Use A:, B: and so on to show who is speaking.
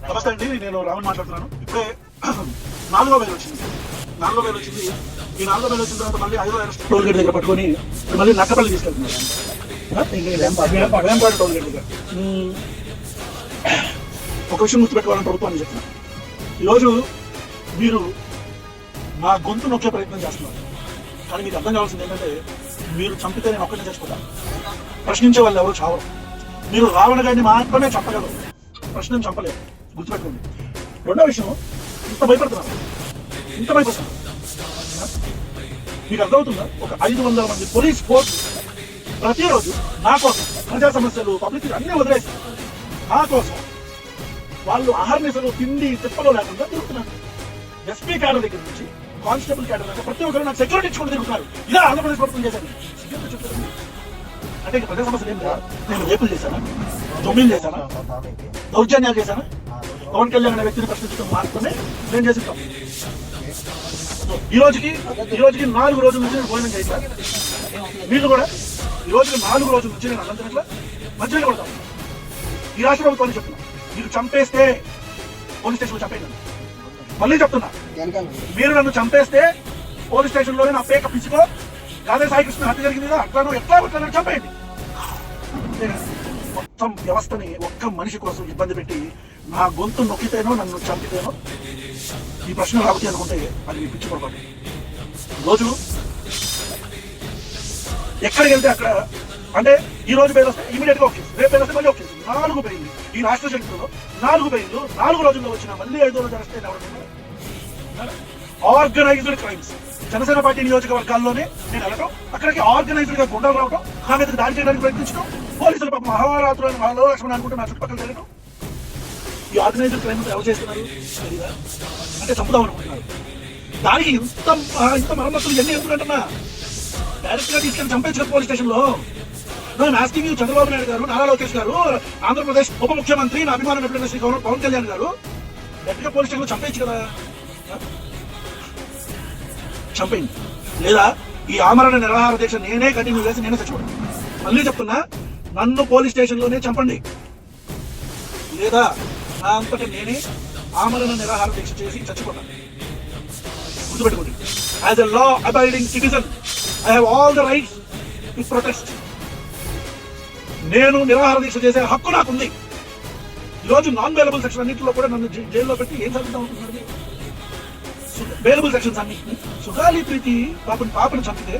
A: నమస్తే అండి, నేను రావణ్ మాట్లాడుతున్నాను. ఇప్పుడే 4వ వేలు వచ్చింది. ఈ 4వ వేలు వచ్చిన తర్వాత మళ్ళీ 5వ వేలు టోల్ గేట్ దగ్గర పట్టుకొని మళ్ళీ నక్కపల్లి తీసుకెళ్తున్నారు. వేంపాడు టోల్ గేట్ దగ్గర. ఒక విషయం గుర్తుపెట్టుకోవాలని ప్రభుత్వాన్ని చెప్తున్నాను. ఈరోజు మీరు నా గొంతు నొక్కే ప్రయత్నం చేస్తున్నారు. కానీ మీకు అర్థం కావాల్సింది ఏంటంటే, మీరు చంపితే నేను ఒక్కడిని చచ్చిపోతాను. ప్రశ్నించే వాళ్ళు ఎవరు చావరు. మీరు రావణ గారిని మాత్రమే చంపగలరు, ప్రశ్న చంపలేరు. గుర్తుపెట్టుకోండి. రెండో విషయం, ఇంత భయపడుతున్నాను. మీకు అర్థమవుతుందా? ఒక 500 మంది పోలీస్ ఫోర్స్ ప్రతిరోజు నా కోసం ప్రజా సమస్యలు, పబ్లిక్ అన్నీ వదిలేసి నా కోసం వాళ్ళు ఆహారనిసలు తిండి తిప్పలో లేకుండా తిరుగుతున్నారు. ఎస్పీ క్యాడర్ దగ్గర నుంచి కానిస్టేబుల్ క్యాడర్ దాకా ప్రతి ఒక్కరు నాకు సెక్యూరిటీ ఇచ్చుకుంటూ తిరుగుతున్నారు. ఇలా ఆంధ్రప్రదేశ్ ప్రభుత్వం చేశాను. అంటే ప్రజా సమస్యలు ఏం లేదా? నేను రేపులు చేశానా, దొమ్మిలు చేశానా, దౌర్జన్యాలు చేశానా? పవన్ కళ్యాణ్ అనే వ్యక్తిని ప్రశ్నించడం మాత్రమే నేను చేసిస్తాం. ఈ రోజుకి 4 రోజుల నుంచి నేను భోజనం చేశాను. మీరు కూడా ఈ రోజుకి 4 రోజుల నుంచి నేను అనంతరంగా మంచిగా కొడతాను. ఈ రాష్ట్ర ప్రభుత్వాన్ని చెప్తున్నా, మీరు చంపేస్తే పోలీస్ స్టేషన్ లో చంపేయండి. మళ్ళీ చెప్తున్నా, మీరు నన్ను చంపేస్తే పోలీస్ స్టేషన్ లోనే నా పేక పిసుకో, గాదే సాయికృష్ణ హత్య జరిగింది కదా, అట్లా ఎట్లా చంపేయండి. మొత్తం వ్యవస్థని ఒక్క మనిషి కోసం ఇబ్బంది పెట్టి నా గొంతు నొక్కితేనో నన్ను చంపితేనో ఈ ప్రశ్న రాబోతుంది అనుకుంటే అది మీ పిచ్చి పొరపాటు. రోజు ఎక్కడికి వెళ్తే అక్కడ, అంటే ఈ రోజు బెయిల్ వస్తే ఇమీడియట్ గా వచ్చేసి, రేపు బెయిల్ వస్తే మళ్ళీ వచ్చేసి 4 బెయిల్. ఈ రాష్ట్ర చరిత్రలో 4 బెయిల్ 4 రోజుల్లో వచ్చిన మళ్ళీ 5వ రోజు అరెస్ట్ అయిన ఆర్గనైజ్డ్ క్రైమ్స్. జనసేన పార్టీ నియోజకవర్గాల్లోనే నేను వెళ్ళటం, అక్కడికి ఆర్గనైజ్డ్ గా గుండాలు రావటం, నా మీద దాడి చేయడానికి ప్రయత్నించడం, పోలీసులు పాపం మహారాత్రులను మహాలో లక్ష్మణ్ అనుకుంటే నా చుట్టుపక్కల తిరగటం. ఈ ఆర్గనైజ్డ్ క్రైమ్ ఎవరు చేస్తున్నారు తెలీదా? అంటే చంపుదాం అనుకుంటున్నారు. దానికి ఇంత మరమ్మతులు ఎన్ని ఎందుకంటున్నా, డైరెక్ట్ గా తీసుకెళ్ళి చంపేసిన పోలీస్ స్టేషన్ లో. ఆస్కింగ్ యూ, చంద్రబాబు నాయుడు గారు, నారా లోకేష్ గారు, ఆంధ్రప్రదేశ్ ఉప ముఖ్యమంత్రి, నా అభిమానం ఎప్పుడైనా శ్రీ పవన్ కళ్యాణ్ గారు డైరెక్ట్ గా పోలీస్ స్టేషన్ లో చంపేయచ్చు కదా. చంపేయండి. లేదా ఈ ఆమరణ నిరాహార దీక్ష నేనే కంటిన్యూ చేసి నేనే చచ్చిపోతాను. మళ్ళీ చెప్తున్నా, నన్ను పోలీస్ స్టేషన్ లోనే చంపండి, లేదా నా అంతటా నేనే ఆమరణ నిరాహార దీక్ష చేసి చచ్చిపోతాను. గుర్తుపెట్టుకోండి, as a law abiding citizen I have all the rights to protest. నేను నిరాహార దీక్ష చేసే హక్కు నాకుంది. ఈరోజు నాన్ బెయిలబుల్ సెక్షన్ అన్నింటిలో కూడా నన్ను జైల్లో పెట్టి ఏం సాధిద్దాం అనుకుంటున్నారు? బెయిలబుల్ సెక్షన్స్ అన్ని సుగాలి ప్రీతి పాపని చంపితే